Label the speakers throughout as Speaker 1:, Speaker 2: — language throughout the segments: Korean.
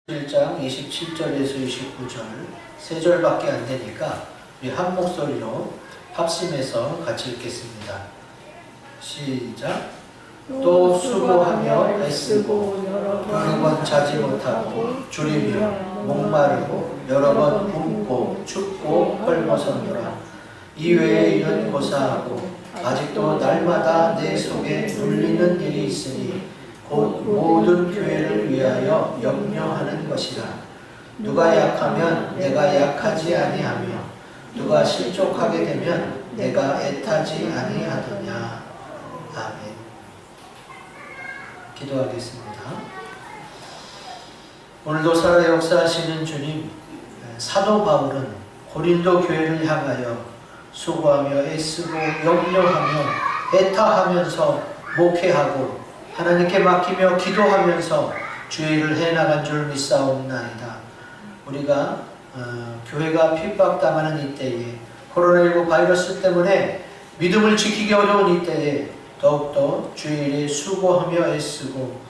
Speaker 1: 1장 27절에서 29절 세 절밖에 안 되니까 우리 한 목소리로 합심해서 같이 읽겠습니다. 시작. 또 수고하며 애쓰고 여러 번 자지 못하고 줄이며 목마르고 여러 번 굶고 춥고 헐벗었노라. 이외에 이런 고사하고 아직도 날마다 내 속에 눌리는 일이 있으니 곧 모든 교회를 위하여 염려하는 것이라. 누가 약하면 내가 약하지 아니하며 누가 실족하게 되면 내가 애타지 아니하더냐. 아멘. 기도하겠습니다. 오늘도 살아 역사하시는 주님, 사도 바울은 고린도 교회를 향하여 수고하며 애쓰고 염려하며 애타하면서 목회하고 하나님께 맡기며 기도하면서 주의 일을 해나간 줄 믿사옵나이다. 우리가 교회가 핍박당하는 이때에 코로나19 바이러스 때문에 믿음을 지키기 어려운 이때에 더욱더 주의 일에 수고하며 애쓰고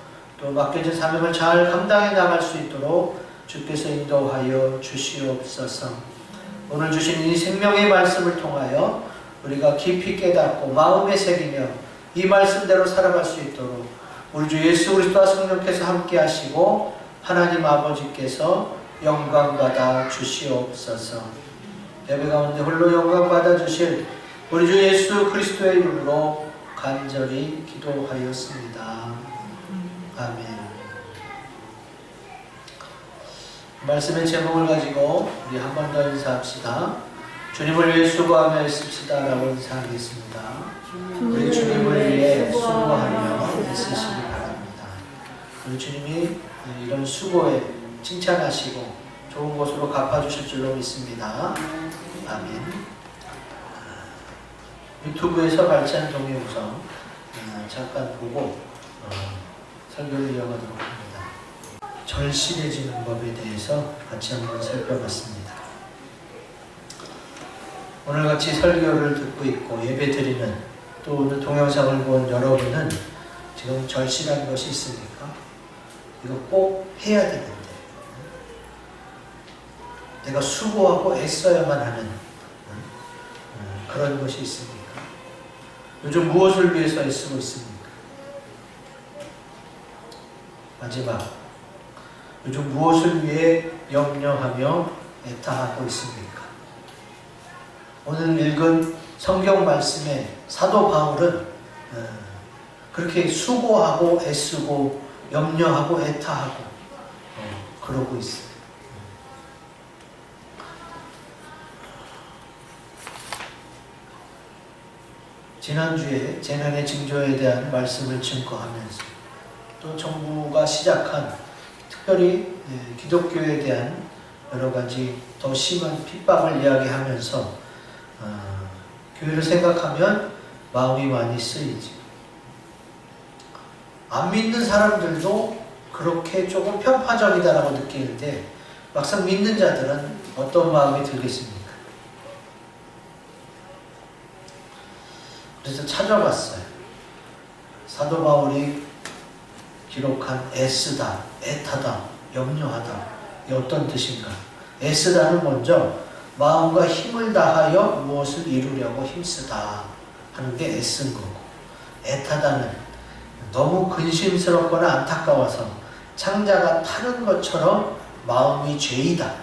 Speaker 1: 또 맡겨진 사명을 잘 감당해 나갈 수 있도록 주께서 인도하여 주시옵소서. 오늘 주신 이 생명의 말씀을 통하여 우리가 깊이 깨닫고 마음에 새기며 이 말씀대로 살아갈 수 있도록 우리 주 예수 그리스도와 성령께서 함께 하시고 하나님 아버지께서 영광 받아 주시옵소서. 예배 가운데 홀로 영광 받아 주실 우리 주 예수 그리스도의 이름으로 간절히 기도하였습니다. 아멘. 말씀의 제목을 가지고 우리 한 번 더 인사합시다. 주님을 위해 수고하며 애씁시다 라고 인사하겠습니다. 우리 주님을 위해 수고하며 애쓰시기 바랍니다. 우리 주님이 이런 수고에 칭찬하시고 좋은 것으로 갚아주실 줄로 믿습니다. 아멘. 유튜브에서 발췌한 동영상 잠깐 보고 설교를 이어가도록 합니다. 절실해지는 법에 대해서 같이 한번 살펴봤습니다. 오늘같이 설교를 듣고 있고 예배 드리는 또 오늘 동영상을 본 여러분은 지금 절실한 것이 있습니까? 이거 꼭 해야 되는데 내가 수고하고 애써야만 하는 그런 것이 있습니까? 요즘 무엇을 위해서 애쓰고 있습니까? 마지막, 요즘 무엇을 위해 염려하며 애타하고 있습니까? 오늘 읽은 성경 말씀에 사도 바울은 그렇게 수고하고 애쓰고 염려하고 애타하고 그러고 있어요. 지난주에 재난의 징조에 대한 말씀을 증거하면서 또 정부가 시작한 특별히 기독교에 대한 여러 가지 더 심한 핍박을 이야기하면서 교회를 생각하면 마음이 많이 쓰이지. 안 믿는 사람들도 그렇게 조금 편파적이다라고 느끼는데 막상 믿는 자들은 어떤 마음이 들겠습니까? 그래서 찾아봤어요. 사도 바울이 기록한 애쓰다, 애타다, 염려하다 이 어떤 뜻인가? 애쓰다는 먼저 마음과 힘을 다하여 무엇을 이루려고 힘쓰다 하는 게 애쓴 거고, 애타다는 너무 근심스럽거나 안타까워서 창자가 타는 것처럼 마음이 죄이다,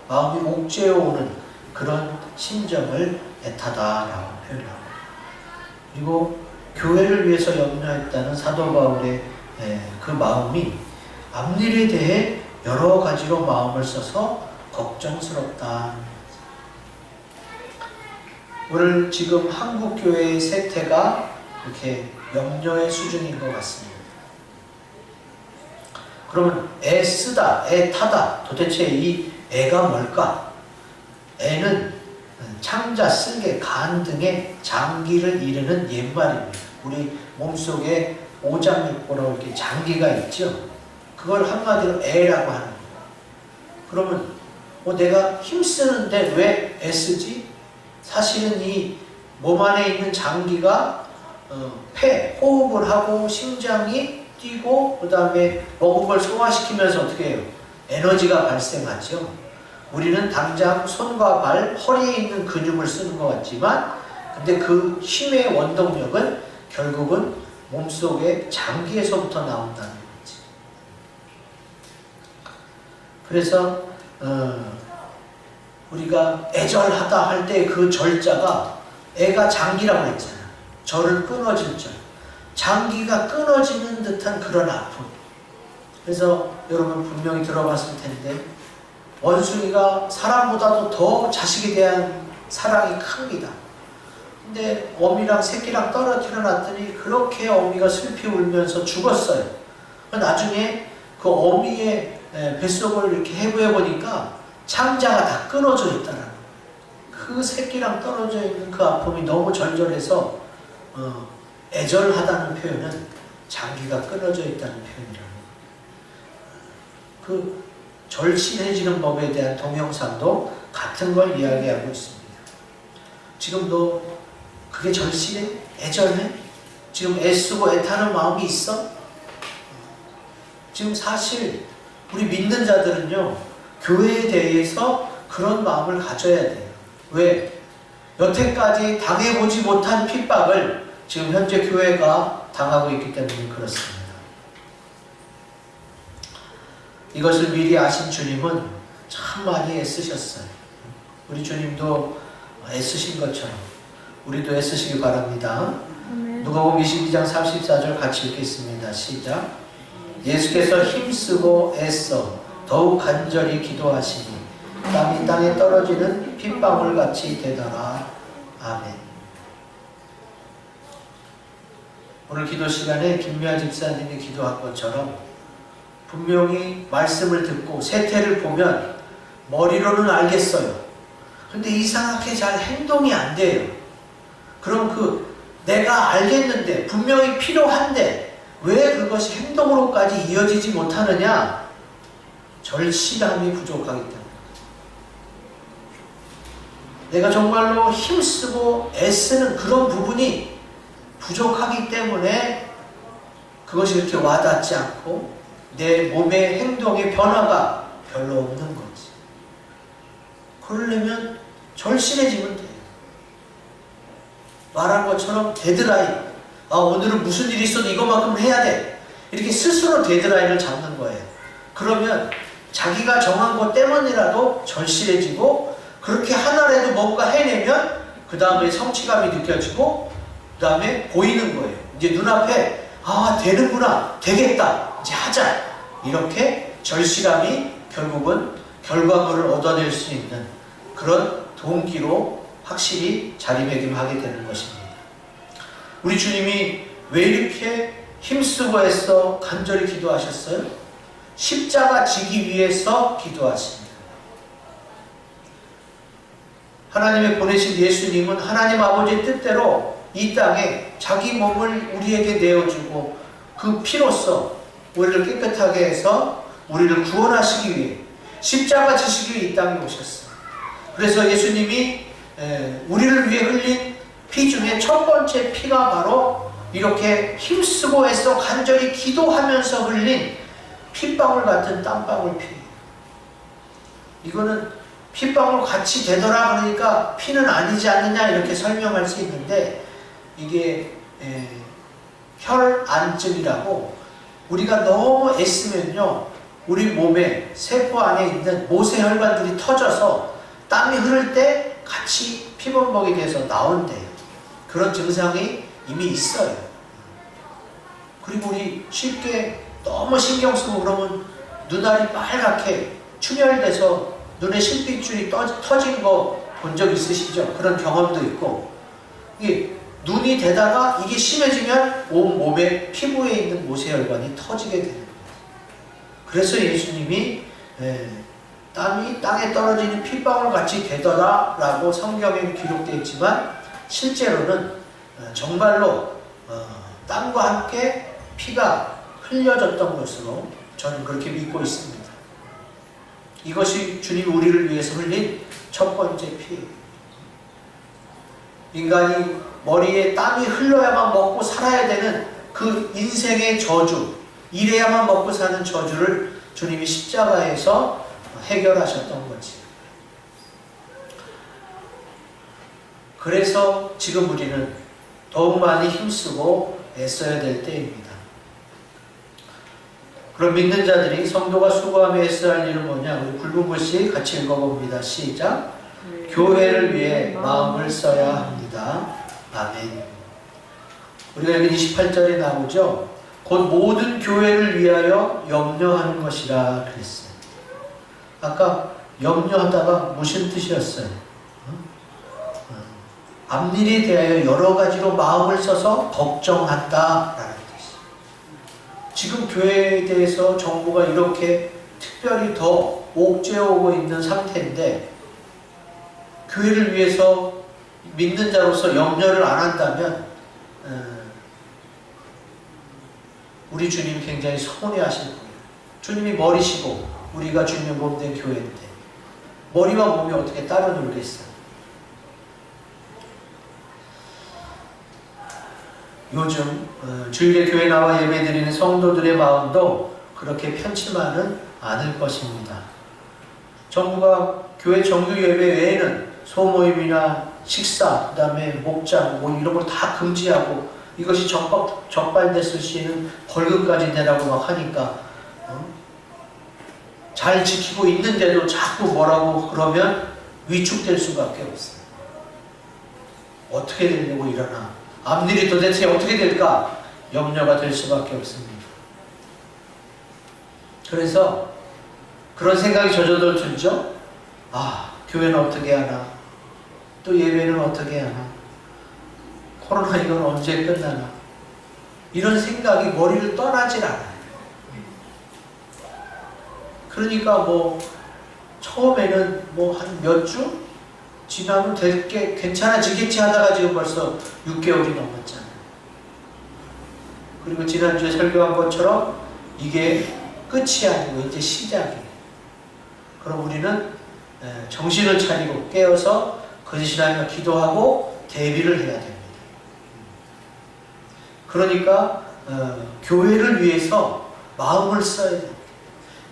Speaker 1: 마음이 옥죄어오는 그런 심정을 애타다라고 표현합니다. 그리고 교회를 위해서 염려했다는 사도 바울의 그 마음이 앞일에 대해 여러 가지로 마음을 써서 걱정스럽다. 오늘 지금 한국 교회의 세태가 이렇게 염려의 수준인 것 같습니다. 그러면 애쓰다, 애타다, 도대체 이 애가 뭘까? 애는 창자, 쓸개, 간 등의 장기를 이르는 옛말입니다. 우리 몸속에 오장육부라고 이렇게 장기가 있죠. 그걸 한마디로 애라고 하는 거예요. 그러면 내가 힘쓰는데 왜 애쓰지? 사실은 이 몸 안에 있는 장기가 폐, 호흡을 하고 심장이 뛰고 그 다음에 먹은 걸 소화시키면서 어떻게 해요? 에너지가 발생하죠. 우리는 당장 손과 발, 허리에 있는 근육을 쓰는 것 같지만 근데 그 힘의 원동력은 결국은 몸속의 장기에서부터 나온다는 거지. 그래서 우리가 애절하다 할 때 그 절자가 애가 장기라고 했잖아. 절은 끊어질 절. 장기가 끊어지는 듯한 그런 아픔. 그래서 여러분 분명히 들어봤을 텐데 원숭이가 사람보다도 더 자식에 대한 사랑이 큽니다. 근데 어미랑 새끼랑 떨어뜨려 놨더니 그렇게 어미가 슬피 울면서 죽었어요. 나중에 그 어미의 뱃속을 이렇게 해부해 보니까 창자가 다 끊어져 있다는 거예요. 그 새끼랑 떨어져 있는 그 아픔이 너무 절절해서 애절하다는 표현은 장기가 끊어져 있다는 표현이라는 거예요. 그 절실해지는 법에 대한 동영상도 같은 걸 이야기하고 있습니다. 지금도 그게 절실해? 애절해? 지금 애쓰고 애타는 마음이 있어? 지금 사실 우리 믿는 자들은요, 교회에 대해서 그런 마음을 가져야 돼요. 왜? 여태까지 당해보지 못한 핍박을 지금 현재 교회가 당하고 있기 때문에 그렇습니다. 이것을 미리 아신 주님은 참 많이 애쓰셨어요. 우리 주님도 애쓰신 것처럼 우리도 애쓰시기 바랍니다. 누가복음 22장 34절 같이 읽겠습니다. 시작. 예수께서 힘쓰고 애써 더욱 간절히 기도하시니 땀이 땅에 떨어지는 핏방울같이 되더라. 아멘. 오늘 기도 시간에 김미아 집사님이 기도한 것처럼 분명히 말씀을 듣고 세태를 보면 머리로는 알겠어요. 근데 이상하게 잘 행동이 안 돼요. 그럼 내가 알겠는데 분명히 필요한데 왜 그것이 행동으로까지 이어지지 못하느냐? 절실함이 부족하기 때문에. 내가 정말로 힘쓰고 애쓰는 그런 부분이 부족하기 때문에 그것이 이렇게 와닿지 않고 내 몸의 행동의 변화가 별로 없는 거지. 그러려면 절실해지면 돼요. 말한 것처럼 데드라인. 오늘은 무슨 일이 있어도 이것만큼 해야 돼. 이렇게 스스로 데드라인을 잡는 거예요. 그러면 자기가 정한 것 때문이라도 절실해지고 그렇게 하나라도 뭔가 해내면 그 다음에 성취감이 느껴지고 그 다음에 보이는 거예요. 이제 눈앞에 되는구나. 되겠다. 이제 하자. 이렇게 절실함이 결국은 결과물을 얻어낼 수 있는 그런 동기로 확실히 자리매김하게 되는 것입니다. 우리 주님이 왜 이렇게 힘쓰고 애써 간절히 기도하셨어요? 십자가 지기 위해서 기도하십니다. 하나님의 보내신 예수님은 하나님 아버지의 뜻대로 이 땅에 자기 몸을 우리에게 내어주고 그 피로써 우리를 깨끗하게 해서 우리를 구원하시기 위해 십자가 지시기 위해 이 땅에 오셨어요. 그래서 예수님이 우리를 위해 흘린 피 중에 첫 번째 피가 바로 이렇게 힘쓰고 애써 간절히 기도하면서 흘린 핏방울 같은 땀방울 피. 이거는 핏방울 같이 되더라 그러니까 피는 아니지 않느냐 이렇게 설명할 수 있는데 이게 혈안증이라고 우리가 너무 애쓰면요 우리 몸에 세포 안에 있는 모세혈관들이 터져서 땀이 흐를 때 같이 피범벅이 돼서 나온대요. 그런 증상이 이미 있어요. 그리고 우리 쉽게 너무 신경 쓰고 그러면 눈알이 빨갛게 충혈돼서 눈에 실핏줄이 터진 거 본 적 있으시죠? 그런 경험도 있고 이게 눈이 되다가 이게 심해지면 온 몸에 피부에 있는 모세혈관이 터지게 되는 거예요. 그래서 예수님이 땀이 땅에 떨어지는 핏방울 같이 되더라 라고 성경에 기록되어 있지만 실제로는 정말로 땀과 함께 피가 흘려졌던 것으로 저는 그렇게 믿고 있습니다. 이것이 주님 우리를 위해서 흘린 첫 번째 피. 인간이 머리에 땀이 흘러야만 먹고 살아야 되는 그 인생의 저주, 이래야만 먹고 사는 저주를 주님이 십자가에서 해결하셨던 거지. 그래서 지금 우리는 더욱 많이 힘쓰고 애써야 될 때입니다. 그럼 믿는 자들이 성도가 수고하며 애써야 할 일은 뭐냐? 우리 굵은 글씨 같이 읽어봅니다. 시작. 교회를 위해 마음을 써야 합니다. 아멘. 우리가 여기 28절에 나오죠. 곧 모든 교회를 위하여 염려하는 것이라 그랬어요. 아까 염려하다가 무슨 뜻이었어요? 앞일에 대하여 여러 가지로 마음을 써서 걱정한다라는 뜻이에요. 지금 교회에 대해서 정부가 이렇게 특별히 더 옥죄어오고 있는 상태인데 교회를 위해서 믿는 자로서 염려를 안 한다면 우리 주님이 굉장히 서운해하실 거예요. 주님이 머리시고 우리가 주님의 몸된 교회인데 머리와 몸이 어떻게 따로 놀겠어요. 요즘 주일에 교회 나와 예배드리는 성도들의 마음도 그렇게 편치만은 않을 것입니다. 정부가 교회 정규 예배 외에는 소모임이나 식사, 그 다음에 목장 뭐 이런 걸 다 금지하고 이것이 적발됐을 시에는 벌금까지 내라고 막 하니까 잘 지키고 있는데도 자꾸 뭐라고 그러면 위축될 수밖에 없어요. 어떻게 되려고 일어나? 앞일이 도대체 어떻게 될까? 염려가 될 수밖에 없습니다. 그래서 그런 생각이 저절로 들죠? 아, 교회는 어떻게 하나? 또 예배는 어떻게 하나? 코로나 이건 언제 끝나나? 이런 생각이 머리를 떠나질 않아요. 그러니까 뭐 처음에는 뭐 한 몇 주 지나면 될 게 괜찮아지겠지 하다가 지금 벌써 6개월이 넘었잖아요. 그리고 지난주에 설교한 것처럼 이게 끝이 아니고 이제 시작이에요. 그럼 우리는 정신을 차리고 깨어서 거짓이라며 기도하고 대비를 해야 됩니다. 그러니까 교회를 위해서 마음을 써야 됩니다.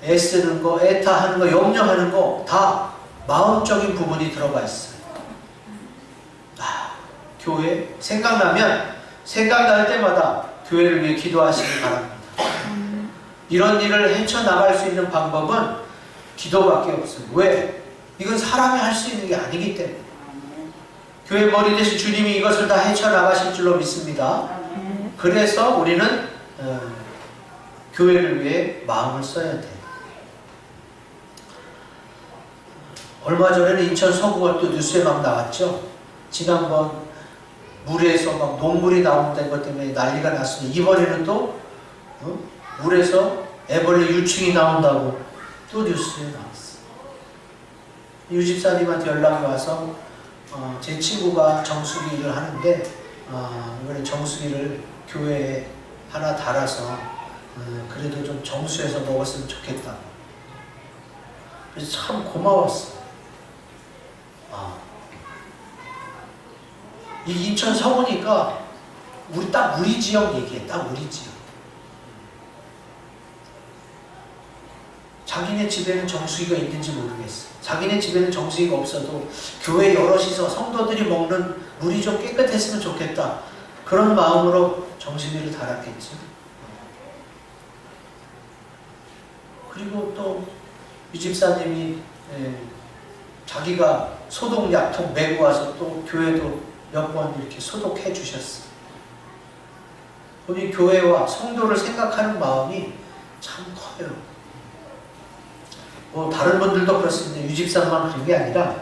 Speaker 1: 애쓰는 거, 애타하는 거, 염려하는 거 다 마음적인 부분이 들어가 있어요. 교회 생각날 때마다 교회를 위해 기도하시기 바랍니다. 이런 일을 헤쳐나갈 수 있는 방법은 기도밖에 없어요. 왜? 이건 사람이 할 수 있는 게 아니기 때문에. 교회 머리 대신 주님이 이것을 다 헤쳐나가실 줄로 믿습니다. 그래서 우리는 교회를 위해 마음을 써야 돼요. 얼마 전에는 인천 서구가 또 뉴스에 막 나왔죠. 지난번 물에서 막 녹물이 나온다는 것 때문에 난리가 났습니다. 이번에는 또 물에서 애벌레 유충이 나온다고 또 뉴스에 나왔어요. 유 집사님한테 연락이 와서 제 친구가 정수기를 하는데 이번에 정수기를 교회에 하나 달아서 그래도 좀 정수해서 먹었으면 좋겠다. 그래서 참 고마웠어요. 이 인천 서구니까 딱 우리 지역 얘기해. 딱 우리 지역. 자기네 집에는 정수기가 있는지 모르겠어. 자기네 집에는 정수기가 없어도 교회 여럿이서 성도들이 먹는 물이 좀 깨끗했으면 좋겠다. 그런 마음으로 정수기를 달았겠지. 그리고 또 이 집사님이 자기가 소독약통 메고 와서 또 교회도 몇 번 이렇게 소독해 주셨어요. 우리 교회와 성도를 생각하는 마음이 참 커요. 뭐 다른 분들도 그렇습니다. 유집사만 그런 게 아니라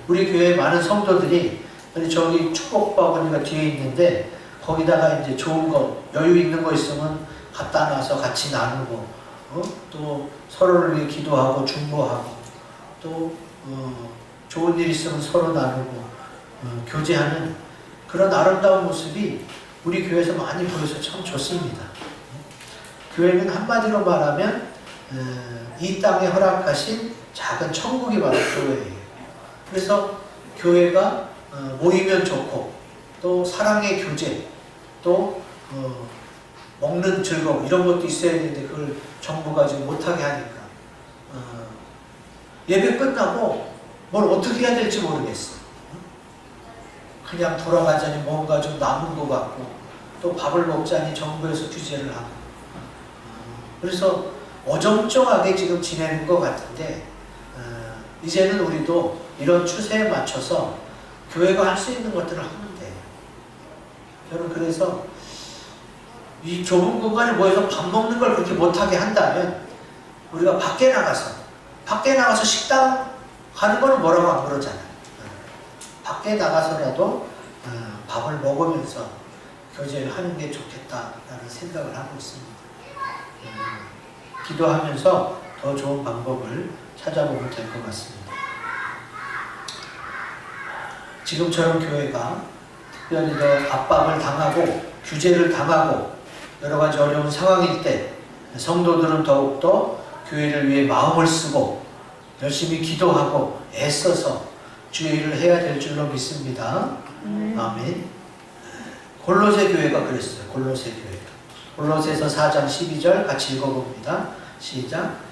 Speaker 1: 우리 교회에 많은 성도들이 저기 축복바구니가 뒤에 있는데 거기다가 이제 좋은 거 여유 있는 거 있으면 갖다 놔서 같이 나누고 또 서로를 위해 기도하고 중보하고 또 좋은 일 있으면 서로 나누고 교제하는 그런 아름다운 모습이 우리 교회에서 많이 보여서 참 좋습니다. 교회는 한마디로 말하면 이 땅에 허락하신 작은 천국이 바로 교회예요. 그래서 교회가 모이면 좋고 또 사랑의 교제 또 먹는 즐거움 이런 것도 있어야 되는데 그걸 정부가 지금 못하게 하니까 예배 끝나고 뭘 어떻게 해야 될지 모르겠어. 그냥 돌아가자니 뭔가 좀 남은 것 같고 또 밥을 먹자니 정부에서 규제를 하고 그래서 어정쩡하게 지금 지내는 것 같은데 이제는 우리도 이런 추세에 맞춰서 교회가 할 수 있는 것들을 하면 돼요. 저는 그래서 이 좁은 공간에 모여서 밥 먹는 걸 그렇게 못하게 한다면 우리가 밖에 나가서 식당 가는 거는 뭐라고 안 그러잖아요. 밖에 나가서라도 밥을 먹으면서 교제를 하는 게 좋겠다라는 생각을 하고 있습니다. 기도하면서 더 좋은 방법을 찾아보면 될 것 같습니다. 지금처럼 교회가 특별히 더 압박을 당하고 규제를 당하고 여러 가지 어려운 상황일 때 성도들은 더욱더 교회를 위해 마음을 쓰고 열심히 기도하고 애써서 주의 일을 해야 될 줄로 믿습니다. 아멘. 골로새 교회가 그랬어요. 골로새 교회가. 골로새서 4장 12절 같이 읽어봅니다. 시작.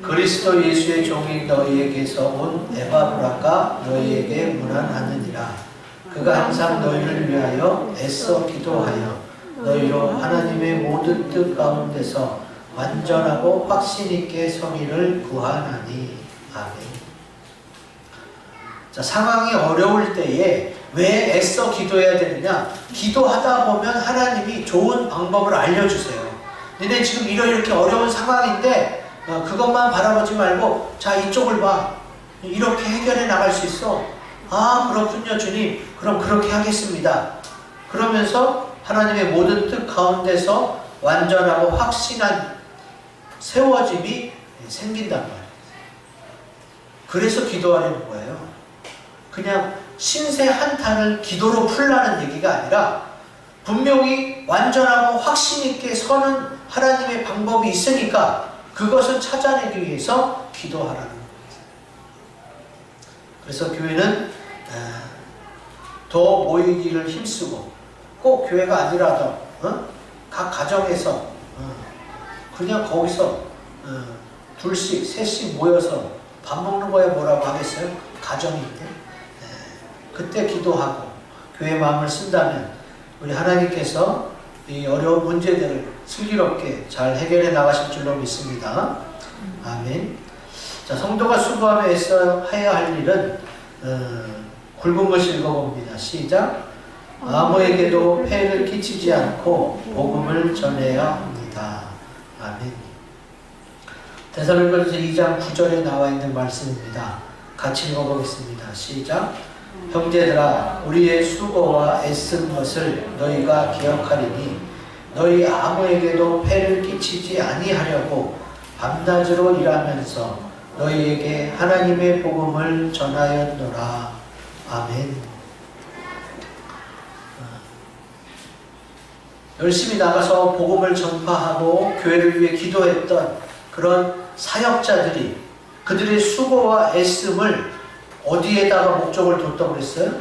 Speaker 1: 그리스도 예수의 종인 너희에게서 온 에바브라가 너희에게 문안하느니라. 그가 항상 너희를 위하여 애써 기도하여 너희로 하나님의 모든 뜻 가운데서 완전하고 확신 있게 성의를 구하나니. 아멘. 자, 상황이 어려울 때에 왜 애써 기도해야 되느냐? 기도하다 보면 하나님이 좋은 방법을 알려주세요. 너네 지금 이렇게 어려운 상황인데 그것만 바라보지 말고 자 이쪽을 봐. 이렇게 해결해 나갈 수 있어. 아 그렇군요 주님. 그럼 그렇게 하겠습니다. 그러면서 하나님의 모든 뜻 가운데서 완전하고 확신한 세워짐이 생긴단 말이에요. 그래서 기도하려는 거예요. 그냥 신세 한탄을 기도로 풀라는 얘기가 아니라 분명히 완전하고 확신 있게 서는 하나님의 방법이 있으니까 그것을 찾아내기 위해서 기도하라는 겁니다. 그래서 교회는 더 모이기를 힘쓰고 꼭 교회가 아니라도 각 가정에서 그냥 거기서 둘씩 셋씩 모여서 밥 먹는 거에 뭐라고 하겠어요? 가정인데 그때 기도하고 교회 마음을 쓴다면 우리 하나님께서 이 어려운 문제들을 슬기롭게 잘 해결해 나가실 줄로 믿습니다. 아멘. 자, 성도가 수고하며 애써 해야 할 일은 굵은 것을 읽어봅니다. 시작. 아무에게도 폐를 끼치지 않고 복음을 전해야 합니다. 아멘. 데살로니가서 2장 9절에 나와 있는 말씀입니다. 같이 읽어보겠습니다. 시작. 형제들아 우리의 수고와 애쓴 것을 너희가 기억하리니 너희 아무에게도 폐를 끼치지 아니하려고 밤낮으로 일하면서 너희에게 하나님의 복음을 전하였노라. 아멘. 열심히 나가서 복음을 전파하고 교회를 위해 기도했던 그런 사역자들이 그들의 수고와 애씀을 어디에다가 목적을 뒀다고 그랬어요?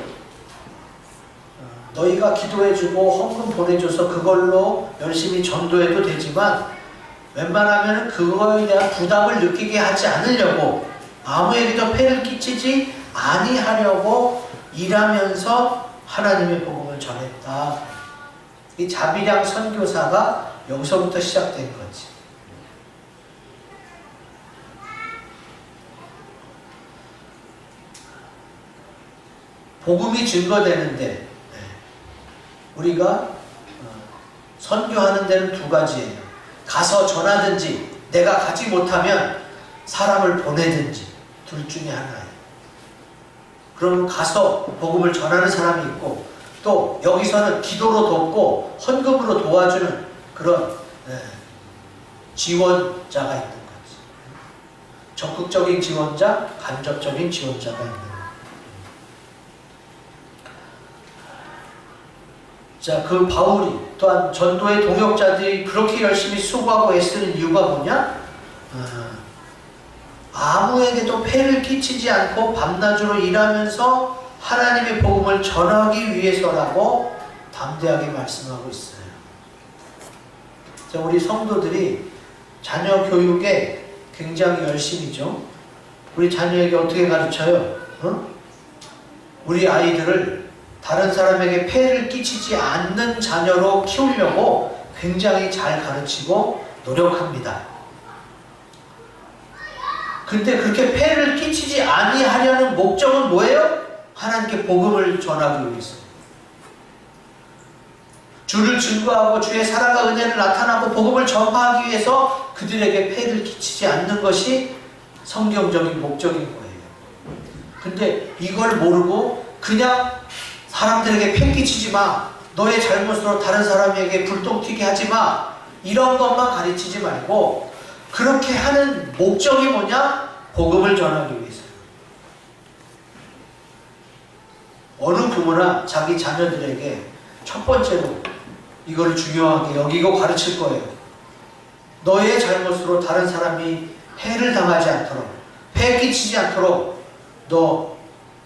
Speaker 1: 너희가 기도해주고 헌금 보내줘서 그걸로 열심히 전도해도 되지만 웬만하면 그거에 대한 부담을 느끼게 하지 않으려고 아무에게도 폐를 끼치지 아니하려고 일하면서 하나님의 복음을 전했다. 이 자비량 선교사가 여기서부터 시작된 거지. 복음이 증거되는데 우리가 선교하는 데는 두 가지예요. 가서 전하든지 내가 가지 못하면 사람을 보내든지 둘 중에 하나예요. 그럼 가서 복음을 전하는 사람이 있고 또 여기서는 기도로 돕고 헌금으로 도와주는 그런 지원자가 있는 거지. 적극적인 지원자, 간접적인 지원자가 있는 거지. 자, 그 바울이 또한 전도의 동역자들이 그렇게 열심히 수고하고 애쓰는 이유가 뭐냐? 아무에게도 폐를 끼치지 않고 밤낮으로 일하면서 하나님의 복음을 전하기 위해서라고 담대하게 말씀하고 있어요. 우리 성도들이 자녀 교육에 굉장히 열심이죠. 우리 자녀에게 어떻게 가르쳐요? 우리 아이들을 다른 사람에게 폐해를 끼치지 않는 자녀로 키우려고 굉장히 잘 가르치고 노력합니다. 근데 그렇게 폐해를 끼치지 아니하려는 목적은 뭐예요? 하나님께 복음을 전하기 위해서. 주를 증거하고 주의 사랑과 은혜를 나타나고 복음을 전파하기 위해서 그들에게 폐해를 끼치지 않는 것이 성경적인 목적인 거예요. 근데 이걸 모르고 그냥 사람들에게 폐 끼치지 마, 너의 잘못으로 다른 사람에게 불똥 튀게 하지 마, 이런 것만 가르치지 말고 그렇게 하는 목적이 뭐냐? 복음을 전하기 위해서. 어느 부모나 자기 자녀들에게 첫 번째로 이거를 중요하게 여기고 가르칠 거예요. 너의 잘못으로 다른 사람이 해를 당하지 않도록, 폐 끼치지 않도록 너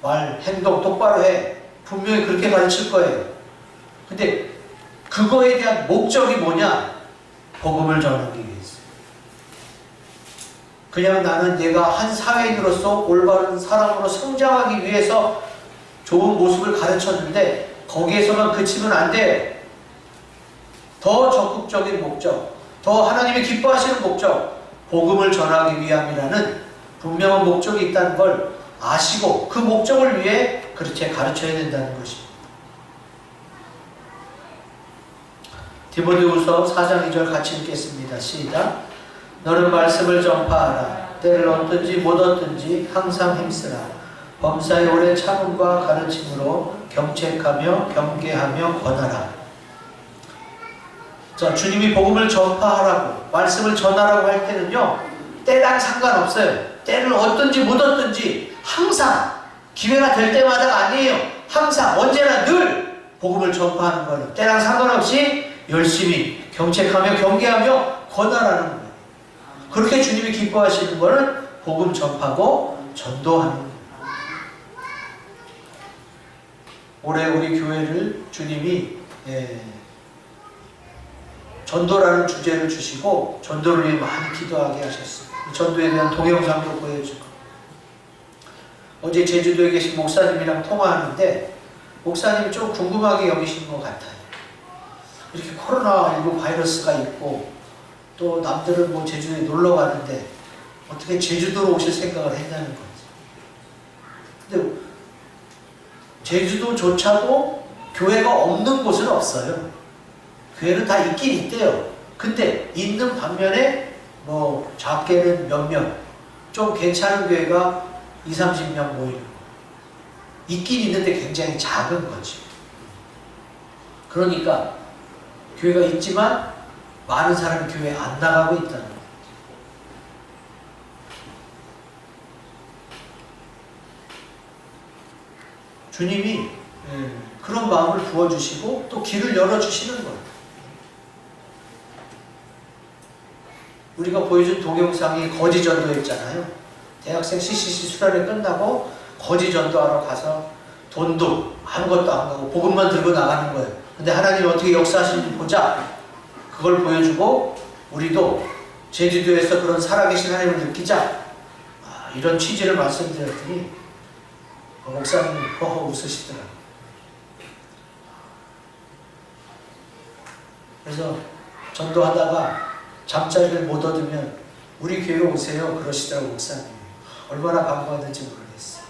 Speaker 1: 말, 행동 똑바로 해. 분명히 그렇게 가르칠 거예요. 근데 그거에 대한 목적이 뭐냐? 복음을 전하기 위해서. 그냥 나는 내가 한 사회인으로서 올바른 사람으로 성장하기 위해서 좋은 모습을 가르쳤는데 거기에서만 그치면 안 돼요. 더 적극적인 목적, 더 하나님이 기뻐하시는 목적, 복음을 전하기 위함이라는 분명한 목적이 있다는 걸 아시고 그 목적을 위해 그렇게 가르쳐야 된다는 것입니다. 디모데후서 4장 2절 같이 읽겠습니다. 시작. 너는 말씀을 전파하라. 때를 얻든지 못 얻든지 항상 힘쓰라. 범사의 오랜 참음과 가르침으로 경책하며 경계하며 권하라. 자, 주님이 복음을 전파하라고, 말씀을 전하라고 할 때는요, 때랑 상관없어요. 때를 얻든지 못 얻든지 항상 기회가 될 때마다가 아니에요. 항상 언제나 늘 복음을 전파하는 거예요. 때랑 상관없이 열심히 경책하며 경계하며 권하라는 거예요. 그렇게 주님이 기뻐하시는 거는 복음 전파고 전도하는 거예요. 올해 우리 교회를 주님이 전도라는 주제를 주시고 전도를 위해 많이 기도하게 하셨어요. 전도에 대한 동영상도 보여주고. 어제 제주도에 계신 목사님이랑 통화하는데 목사님이 좀 궁금하게 여기신 것 같아요. 이렇게 코로나19 바이러스가 있고 또 남들은 뭐 제주도에 놀러 가는데 어떻게 제주도로 오실 생각을 했냐는 거지. 근데 제주도조차도 교회가 없는 곳은 없어요. 교회는 다 있긴 있대요. 근데 있는 반면에 뭐 작게는 몇몇, 좀 괜찮은 교회가 20-30명 모이는 거. 있긴 있는데 굉장히 작은 거지. 그러니까 교회가 있지만 많은 사람이 교회에 안 나가고 있다는 거예요. 주님이 그런 마음을 부어주시고 또 길을 열어주시는 거예요. 우리가 보여준 동영상이 거지 전도였잖아요. 대학생 CCC 수련회 끝나고 거지 전도하러 가서 돈도 아무것도 안 가고 복음만 들고 나가는 거예요. 근데 하나님이 어떻게 역사하시는지 보자. 그걸 보여주고 우리도 제주도에서 그런 살아계신 하나님을 느끼자. 이런 취지를 말씀드렸더니 목사님이 허허 웃으시더라고요. 그래서 전도하다가 잠자리를 못 얻으면 우리 교회로 오세요 그러시더라고요. 목사님이. 얼마나 반가웠는지 모르겠어요.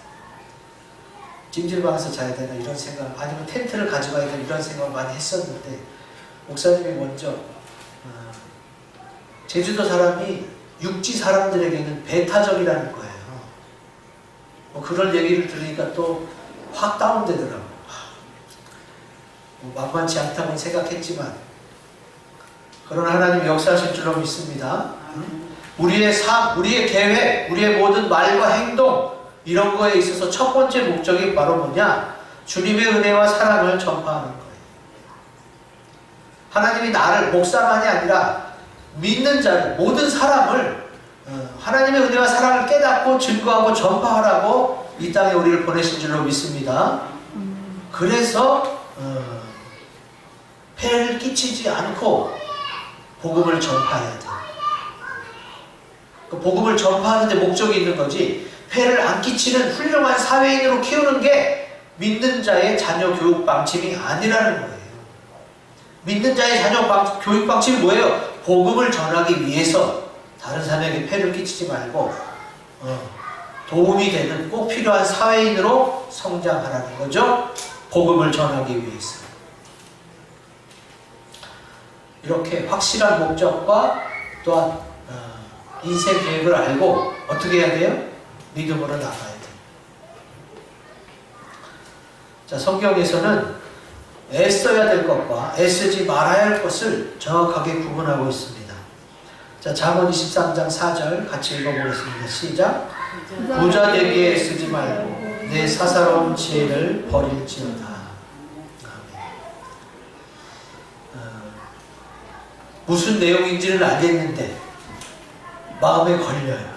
Speaker 1: 찜질방에서 자야 되나 이런 생각, 아니면 텐트를 가져가야 되나 이런 생각 많이 했었는데 목사님이 먼저 제주도 사람이 육지 사람들에게는 배타적이라는 거예요. 뭐 그런 얘기를 들으니까 또 확 다운되더라고요. 뭐 만만치 않다고 생각했지만 그런 하나님이 역사하실 줄로 믿습니다. 우리의 삶, 우리의 계획, 우리의 모든 말과 행동 이런 거에 있어서 첫 번째 목적이 바로 뭐냐? 주님의 은혜와 사랑을 전파하는 거예요. 하나님이 나를, 목사만이 아니라 믿는 자를, 모든 사람을 하나님의 은혜와 사랑을 깨닫고 증거하고 전파하라고 이 땅에 우리를 보내신 줄로 믿습니다. 그래서 폐해를 끼치지 않고 복음을 전파해야 돼. 그 복음을 전파하는 데 목적이 있는 거지, 폐를 안 끼치는 훌륭한 사회인으로 키우는 게 믿는 자의 자녀 교육 방침이 아니라는 거예요. 믿는 자의 자녀 교육 방침이 뭐예요? 복음을 전하기 위해서 다른 사람에게 폐를 끼치지 말고 도움이 되는 꼭 필요한 사회인으로 성장하라는 거죠. 복음을 전하기 위해서. 이렇게 확실한 목적과 또한 인생 계획을 알고 어떻게 해야 돼요? 믿음으로 나가야 돼요. 자, 성경에서는 애써야 될 것과 애쓰지 말아야 할 것을 정확하게 구분하고 있습니다. 자, 잠언 23장 4절 같이 읽어보겠습니다. 시작. 부자 되기에 애쓰지 말고 내 사사로운 지혜를 버릴지어다. 무슨 내용인지는 알겠는데 마음에 걸려요.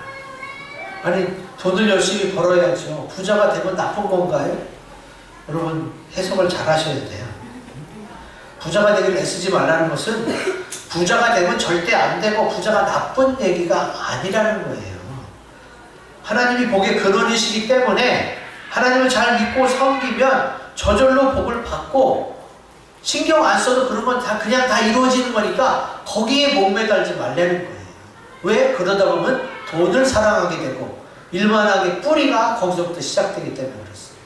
Speaker 1: 아니, 돈을 열심히 벌어야죠. 부자가 되면 나쁜 건가요? 여러분, 해석을 잘 하셔야 돼요. 부자가 되기를 애쓰지 말라는 것은 부자가 되면 절대 안 되고 부자가 나쁜 얘기가 아니라는 거예요. 하나님이 복의 근원이시기 때문에 하나님을 잘 믿고 섬기면 저절로 복을 받고 신경 안 써도 그런 건 다 그냥 다 이루어지는 거니까 거기에 목매달지 말라는 거예요. 왜? 그러다 보면 돈을 사랑하게 되고 일만하게 뿌리가 거기서부터 시작되기 때문에 그렇습니다.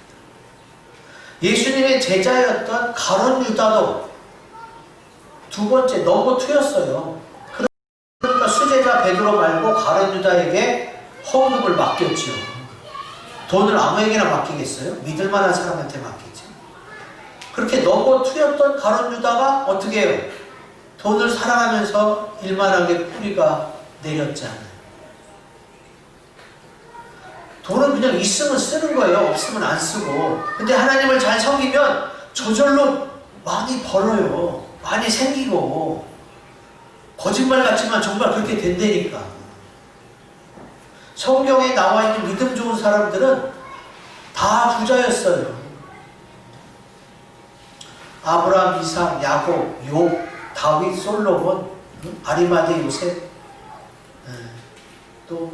Speaker 1: 예수님의 제자였던 가룟 유다도 두 번째 넘버 2였어요. 그러니까 수제자 베드로 말고 가룟 유다에게 헌금을 맡겼죠. 돈을 아무에게나 맡기겠어요? 믿을 만한 사람한테 맡기지. 그렇게 넘버 2였던 가룟 유다가 어떻게 해요? 돈을 사랑하면서 일만하게 뿌리가 내렸잖아요. 돈은 그냥 있으면 쓰는 거예요. 없으면 안 쓰고. 근데 하나님을 잘 섬기면 저절로 많이 벌어요. 많이 생기고. 거짓말 같지만 정말 그렇게 된다니까. 성경에 나와 있는 믿음 좋은 사람들은 다 부자였어요. 아브라함, 이삭, 야곱, 욥, 다윗, 솔로몬, 아리마대 요셉, 또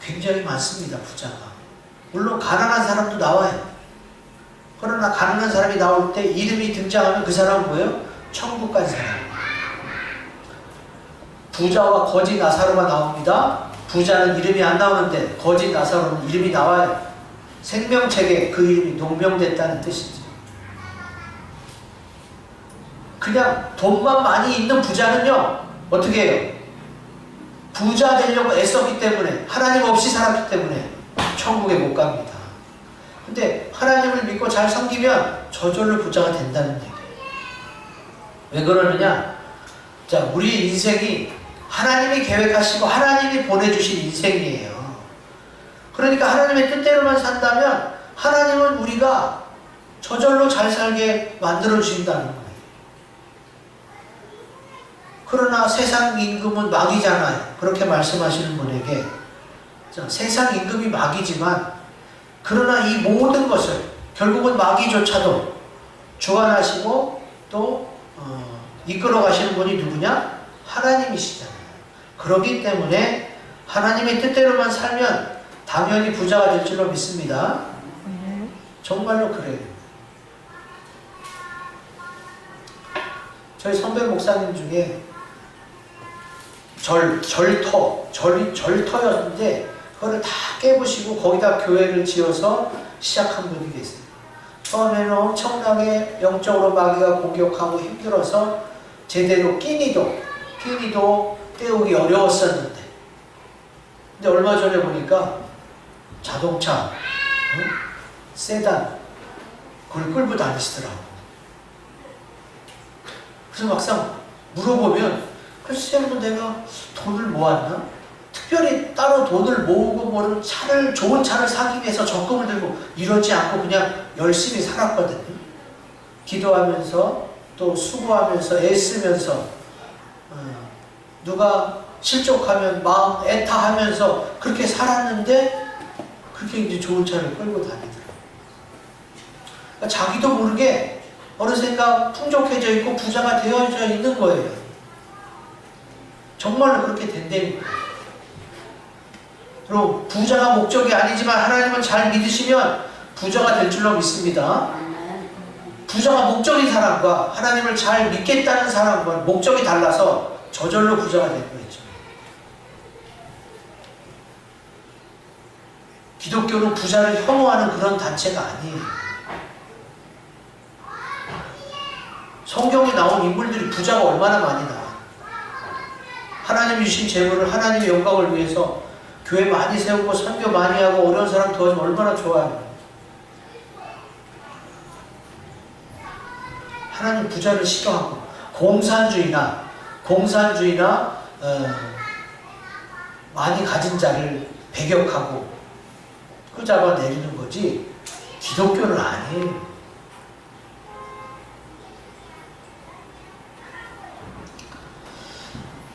Speaker 1: 굉장히 많습니다. 부자가. 물론 가난한 사람도 나와요. 그러나 가난한 사람이 나올 때 이름이 등장하면 그 사람은 뭐예요? 천국 간 사람. 부자와 거지 나사로가 나옵니다. 부자는 이름이 안 나오는데 거지 나사로는 이름이 나와요. 생명책에 그 이름이 농명됐다는 뜻이죠. 그냥 돈만 많이 있는 부자는요, 어떻게 해요? 부자 되려고 애썼기 때문에, 하나님 없이 살았기 때문에 천국에 못 갑니다. 근데 하나님을 믿고 잘 섬기면 저절로 부자가 된다는 얘기예요. 왜 그러느냐? 자, 우리 인생이 하나님이 계획하시고 하나님이 보내주신 인생이에요. 그러니까 하나님의 뜻대로만 산다면 하나님은 우리가 저절로 잘 살게 만들어주신다는 거예요. 그러나 세상 임금은 마귀잖아요. 그렇게 말씀하시는 분에게 세상 임금이 마귀지만 그러나 이 모든 것을 결국은 마귀조차도 주관하시고 또 이끌어 가시는 분이 누구냐? 하나님이시잖아요. 그렇기 때문에 하나님의 뜻대로만 살면 당연히 부자가 될 줄로 믿습니다. 정말로 그래요. 저희 선배 목사님 중에 절터였는데 그거를 다 깨부시고 거기다 교회를 지어서 시작한 분이 계세요. 처음에는 엄청나게 영적으로 마귀가 공격하고 힘들어서 제대로 끼니도 때우기 어려웠었는데, 근데 얼마 전에 보니까 자동차, 세단 그걸 끌고 다니시더라고. 그래서 막상 물어보면 글쎄 뭐 내가 돈을 모았나? 특별히 따로 돈을 모으고 뭐는 좋은 차를 사기 위해서 적금을 들고 이러지 않고 그냥 열심히 살았거든요. 기도하면서 또 수고하면서 애쓰면서 누가 실족하면 마음 애타하면서 그렇게 살았는데 그렇게 이제 좋은 차를 끌고 다니더라고요. 그러니까 자기도 모르게 어느샌가 풍족해져 있고 부자가 되어져 있는 거예요. 정말로 그렇게 된다니까. 그리고 부자가 목적이 아니지만 하나님은 잘 믿으시면 부자가 될 줄로 믿습니다. 부자가 목적인 사람과 하나님을 잘 믿겠다는 사람과 목적이 달라서 저절로 부자가 된 거죠. 기독교는 부자를 혐오하는 그런 단체가 아니에요. 성경에 나온 인물들이 부자가 얼마나 많이 나와요. 하나님이 주신 재물을 하나님의 영광을 위해서 교회 많이 세우고 선교 많이 하고 어려운 사람 도와주면 얼마나 좋아요. 하나님 부자를 싫어하고 공산주의나 많이 가진 자를 배격하고 끄잡아내리는 거지 기독교는 아니에요.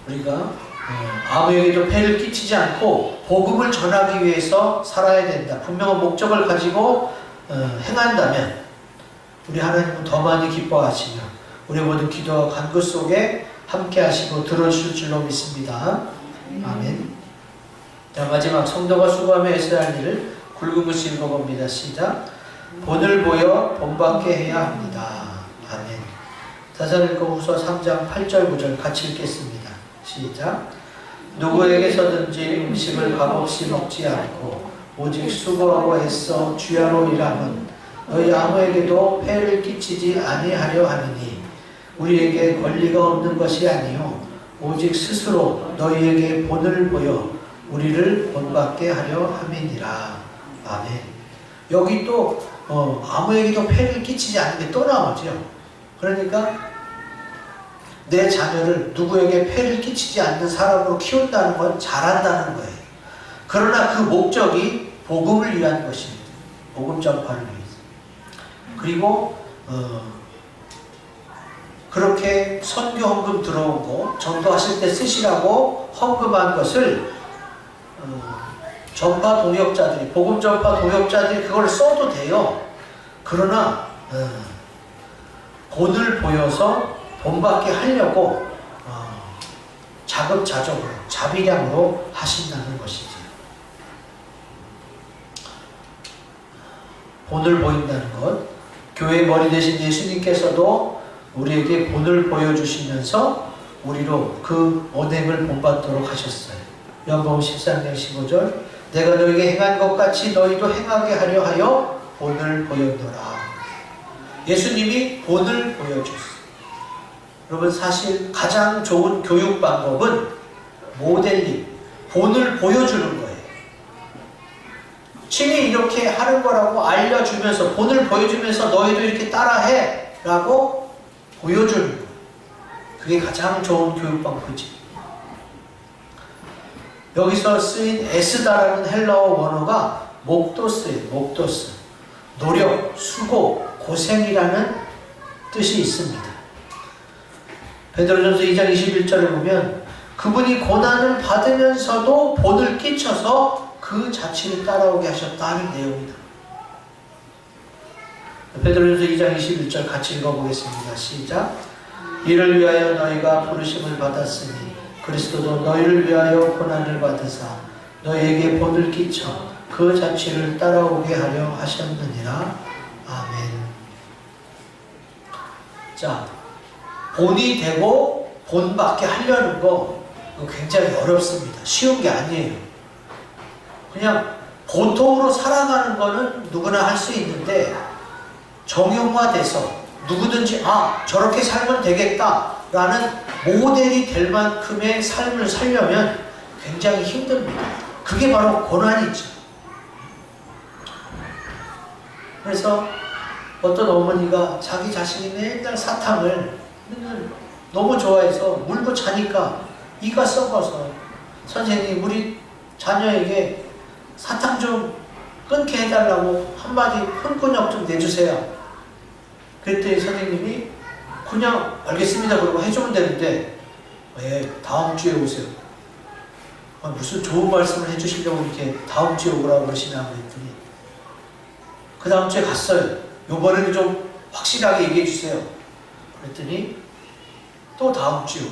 Speaker 1: 우리가 아무에게도 폐를 끼치지 않고 복음을 전하기 위해서 살아야 된다. 분명한 목적을 가지고 행한다면 우리 하나님은 더 많이 기뻐하시며 우리 모든 기도와 간구 속에 함께 하시고 들어주실 줄로 믿습니다. 아멘. 자, 마지막 성도가 수고하며 애써야 할 일을 굵은글씨 읽어봅니다. 시작. 본을 보여 본받게 해야 합니다. 아멘. 데살로니가후서 3장 8절 9절 같이 읽겠습니다. 시작. 누구에게서든지 음식을 값없이 먹지 않고 오직 수고하고 애써 주야로 일함은 너희 아무에게도 폐를 끼치지 아니하려 하느니 우리에게 권리가 없는 것이 아니요 오직 스스로 너희에게 본을 보여 우리를 본받게 하려 함이니라. 아멘. 여기 또 아무에게도 폐를 끼치지 않는 게 또 나오죠. 그러니까 내 자녀를 누구에게 폐를 끼치지 않는 사람으로 키운다는 건 잘한다는 거예요. 그러나 그 목적이 복음을 위한 것입니다. 복음 전파를 위해서. 그리고 그렇게 선교 헌금 들어온 거 전도하실 때 쓰시라고 헌금한 것을 전파 동역자들이 복음 전파 동역자들이 그걸 써도 돼요. 그러나 본을 보여서 본받게 하려고 자급자족으로 자비량으로 하신다는 것이지. 본을 보인다는 것, 교회의 머리 되신 예수님께서도 우리에게 본을 보여주시면서 우리로 그 언행을 본받도록 하셨어요. 요한복음 13장 15절 내가 너에게 행한 것 같이 너희도 행하게 하려 하여 본을 보였노라. 예수님이 본을 보여줬어요. 여러분 사실 가장 좋은 교육 방법은 모델링, 본을 보여주는 거예요. 친히 이렇게 하는 거라고 알려주면서 본을 보여주면서 너희도 이렇게 따라해 라고 보여주는 거예요. 그게 가장 좋은 교육 방법이지. 여기서 쓰인 애쓰다라는 헬라어 원어가 목도스예요. 목도스. 노력, 수고, 고생이라는 뜻이 있습니다. 베드로전서 2장 21절을 보면 그분이 고난을 받으면서도 본을 끼쳐서 그 자취를 따라오게 하셨다는 내용이다. 베드로전서 2장 21절 같이 읽어보겠습니다. 시작. 이를 위하여 너희가 부르심을 받았으니 그리스도도 너희를 위하여 고난을 받으사 너희에게 본을 끼쳐 그 자취를 따라오게 하려 하셨느니라. 아멘. 자, 본이 되고 본받게 하려는 거 굉장히 어렵습니다. 쉬운 게 아니에요. 그냥 보통으로 살아가는 거는 누구나 할 수 있는데 정형화돼서 누구든지 저렇게 살면 되겠다 라는 모델이 될 만큼의 삶을 살려면 굉장히 힘듭니다. 그게 바로 고난이죠. 그래서 어떤 어머니가 자기 자신이 맨날 사탕을 너무 좋아해서 물고 자니까 이가 썩어서 선생님 우리 자녀에게 사탕 좀 끊게 해달라고 한마디 혼근육 좀 내주세요. 그랬더니 선생님이 그냥 알겠습니다 그러고 해주면 되는데 다음 주에 오세요. 무슨 좋은 말씀을 해주시려고 이렇게 다음 주에 오라고 그러시냐고 했더니 그 다음 주에 갔어요. 요번에는 좀 확실하게 얘기해 주세요. 그랬더니 또 다음 주에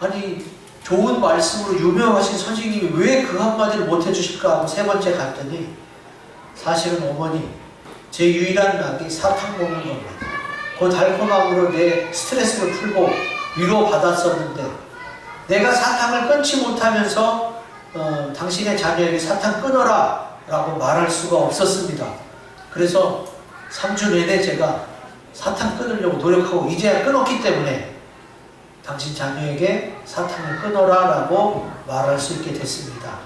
Speaker 1: 아니 좋은 말씀으로 유명하신 선생님이 왜 그 한마디를 못 해주실까 하고 세 번째 갔더니 사실은 어머니 제 유일한 낙이 사탕 먹는 겁니다. 그 달콤함으로 내 스트레스를 풀고 위로받았었는데 내가 사탕을 끊지 못하면서 당신의 자녀에게 사탕 끊어라 라고 말할 수가 없었습니다. 그래서 3주 내내 제가 사탕 끊으려고 노력하고 이제야 끊었기 때문에 당신 자녀에게 사탕을 끊어라 라고 말할 수 있게 됐습니다.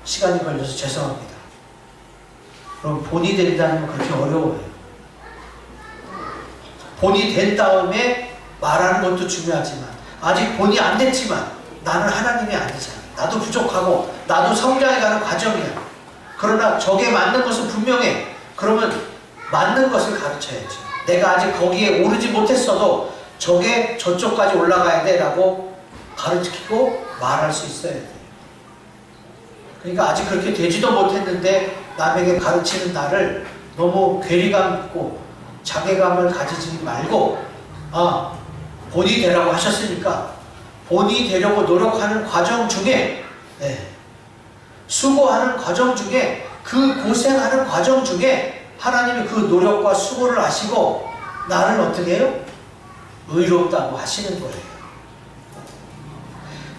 Speaker 1: 시간이 걸려서 죄송합니다. 그럼 본이 된다는 건 그렇게 어려워요. 본이 된 다음에 말하는 것도 중요하지만 아직 본이 안 됐지만 나는 하나님이 아니잖아. 나도 부족하고 나도 성장해가는 과정이야. 그러나 저게 맞는 것은 분명해. 그러면 맞는 것을 가르쳐야지. 내가 아직 거기에 오르지 못했어도 저게 저쪽까지 올라가야 돼 라고 가르치고 말할 수 있어야 돼. 그러니까 아직 그렇게 되지도 못했는데 남에게 가르치는 나를 너무 괴리감 있고 자괴감을 가지지 말고 본이 되라고 하셨으니까 본이 되려고 노력하는 과정 중에 수고하는 과정 중에 그 고생하는 과정 중에 하나님이 그 노력과 수고를 하시고 나를 어떻게 해요? 의롭다고 하시는 거예요.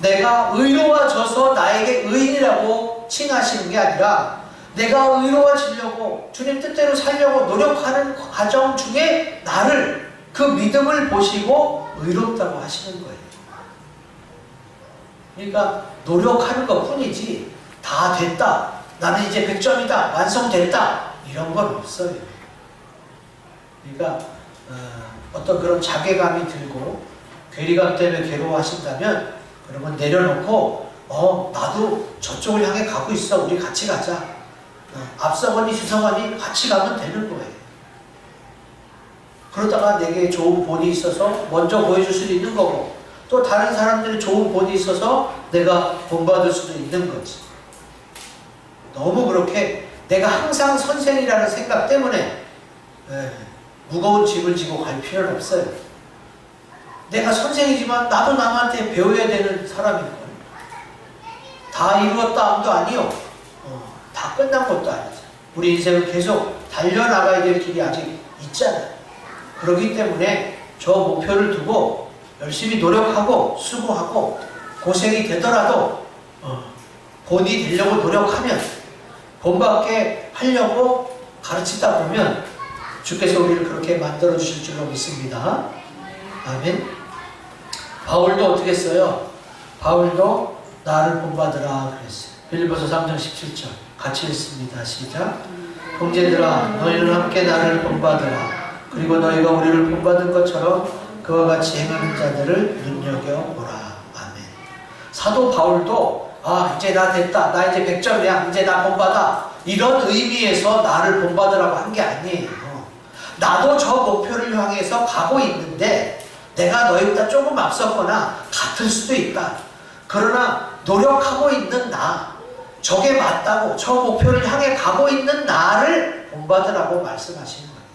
Speaker 1: 내가 의로워져서 나에게 의인이라고 칭하시는 게 아니라 내가 의로워지려고 주님 뜻대로 살려고 노력하는 과정 중에 나를 그 믿음을 보시고 의롭다고 하시는 거예요. 그러니까 노력하는 것 뿐이지 다 됐다, 나는 이제 100점이다, 완성됐다 이런 건 없어요. 그러니까 어떤 그런 자괴감이 들고 괴리감 때문에 괴로워하신다면 그러면 내려놓고 나도 저쪽을 향해 가고 있어, 우리 같이 가자. 앞서거니 뒤서거니 같이 가면 되는 거예요. 그러다가 내게 좋은 본이 있어서 먼저 보여줄 수도 있는 거고 또 다른 사람들이 좋은 본이 있어서 내가 본받을 수도 있는 거지. 너무 그렇게 내가 항상 선생이라는 생각 때문에 무거운 짐을 지고 갈 필요는 없어요. 내가 선생이지만 나도 남한테 배워야 되는 사람이고 다 이루었다 함도 아니요. 다 끝난 것도 아니죠. 우리 인생은 계속 달려나가야 될 길이 아직 있잖아요. 그렇기 때문에 저 목표를 두고 열심히 노력하고 수고하고 고생이 되더라도 본이 되려고 노력하면 본받게 하려고 가르치다 보면 주께서 우리를 그렇게 만들어 주실 줄로 믿습니다. 아멘. 바울도 어떻게 했어요? 바울도 나를 본받으라 그랬어요. 빌립보서 3장 17절 같이 읽습니다. 시작. 형제들아 너희는 함께 나를 본받으라. 그리고 너희가 우리를 본받은 것처럼 그와 같이 행하는 자들을 눈여겨보라. 아멘. 사도 바울도 이제 나 됐다, 나 이제 100점이야, 이제 나 본받아, 이런 의미에서 나를 본받으라고 한 게 아니에요. 나도 저 목표를 향해서 가고 있는데 내가 너희보다 조금 앞섰거나 같을 수도 있다. 그러나 노력하고 있는 나, 저게 맞다고 저 목표를 향해 가고 있는 나를 본받으라고 말씀하시는 거예요.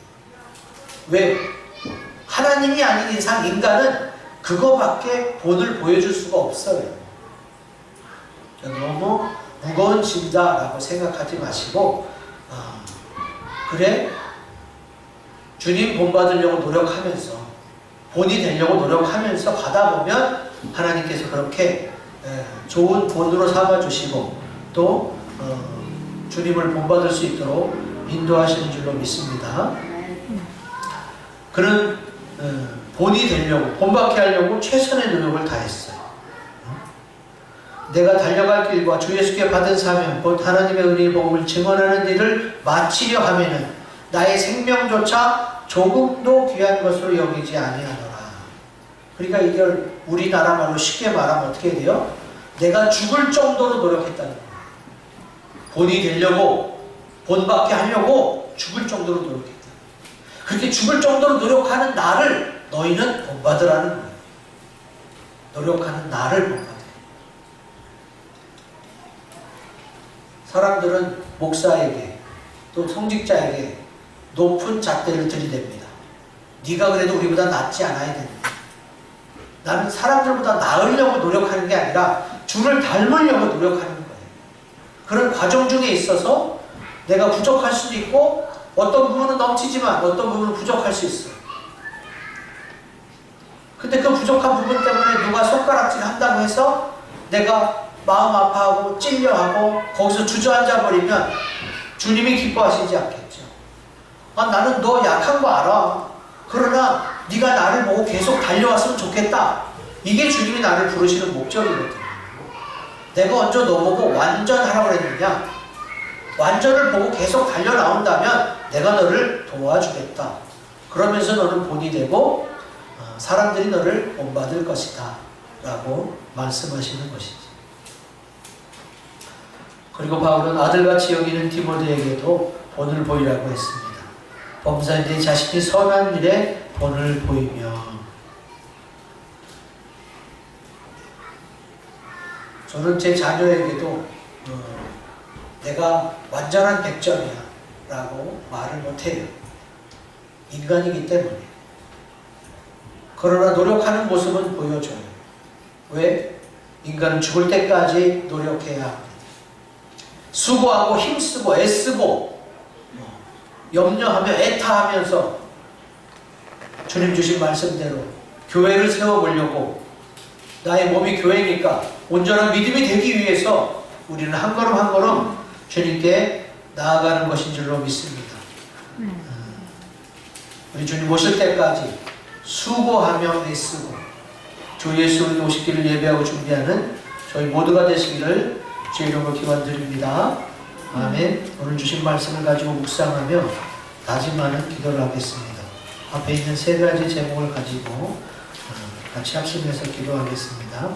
Speaker 1: 왜? 하나님이 아닌 이상 인간은 그거밖에 본을 보여줄 수가 없어요. 너무 무거운 짐이다라고 생각하지 마시고 그래? 주님 본받으려고 노력하면서 본이 되려고 노력하면서 가다 보면 하나님께서 그렇게 좋은 본으로 삼아주시고 또 주님을 본받을 수 있도록 인도하시는 줄로 믿습니다. 그는 본이 되려고, 본받게 하려고 최선의 노력을 다했어요. 내가 달려갈 길과 주 예수께 받은 사명, 곧 하나님의 은혜의 복음을 증언하는 일을 마치려 하면은 나의 생명조차 조금도 귀한 것으로 여기지 아니하노라. 그러니까 이걸 우리나라 말로 쉽게 말하면 어떻게 돼요? 내가 죽을 정도로 노력했다는 거예요. 본이 되려고, 본받게 하려고 죽을 정도로 노력했다. 그렇게 죽을 정도로 노력하는 나를 너희는 본받으라는 거예요. 노력하는 나를 본받으라. 사람들은 목사에게 또 성직자에게 높은 잣대를 들이댑니다. 네가 그래도 우리보다 낫지 않아야 된다. 나는 사람들보다 나으려고 노력하는 게 아니라 주를 닮으려고 노력하는 거예요. 그런 과정 중에 있어서 내가 부족할 수도 있고 어떤 부분은 넘치지만 어떤 부분은 부족할 수 있어요. 근데 그 부족한 부분 때문에 누가 손가락질 한다고 해서 내가 마음 아파하고 찔려하고 거기서 주저앉아 버리면 주님이 기뻐하시지 않겠죠. 아, 나는 너 약한 거 알아. 그러나 네가 나를 보고 계속 달려왔으면 좋겠다. 이게 주님이 나를 부르시는 목적이거든요. 내가 언제 너보고 완전하라고 그랬느냐? 완전을 보고 계속 달려나온다면 내가 너를 도와주겠다. 그러면서 너는 본이 되고 사람들이 너를 본받을 것이다 라고 말씀하시는 것이지. 그리고 바울은 아들같이 여기는 디모데에게도 본을 보이라고 했습니다. 범사인데 자신이 선한 일에 본을 보이며. 저는 제 자녀에게도 내가 완전한 100점이야 라고 말을 못해요. 인간이기 때문에. 그러나 노력하는 모습은 보여줘요. 왜? 인간은 죽을 때까지 노력해야 합니다. 수고하고 힘쓰고 애쓰고 염려하며 애타하면서 주님 주신 말씀대로 교회를 세워보려고, 나의 몸이 교회니까 온전한 믿음이 되기 위해서 우리는 한 걸음 한 걸음 주님께 나아가는 것인 줄로 믿습니다. 우리 주님 오실 때까지 수고하며 애쓰고 주 예수를 오시기를 예배하고 준비하는 저희 모두가 되시기를 주의 이름으로 기원드립니다. 아멘. 오늘 주신 말씀을 가지고 묵상하며 다짐하는 기도를 하겠습니다. 앞에 있는 세 가지 제목을 가지고 같이 합심해서 기도하겠습니다.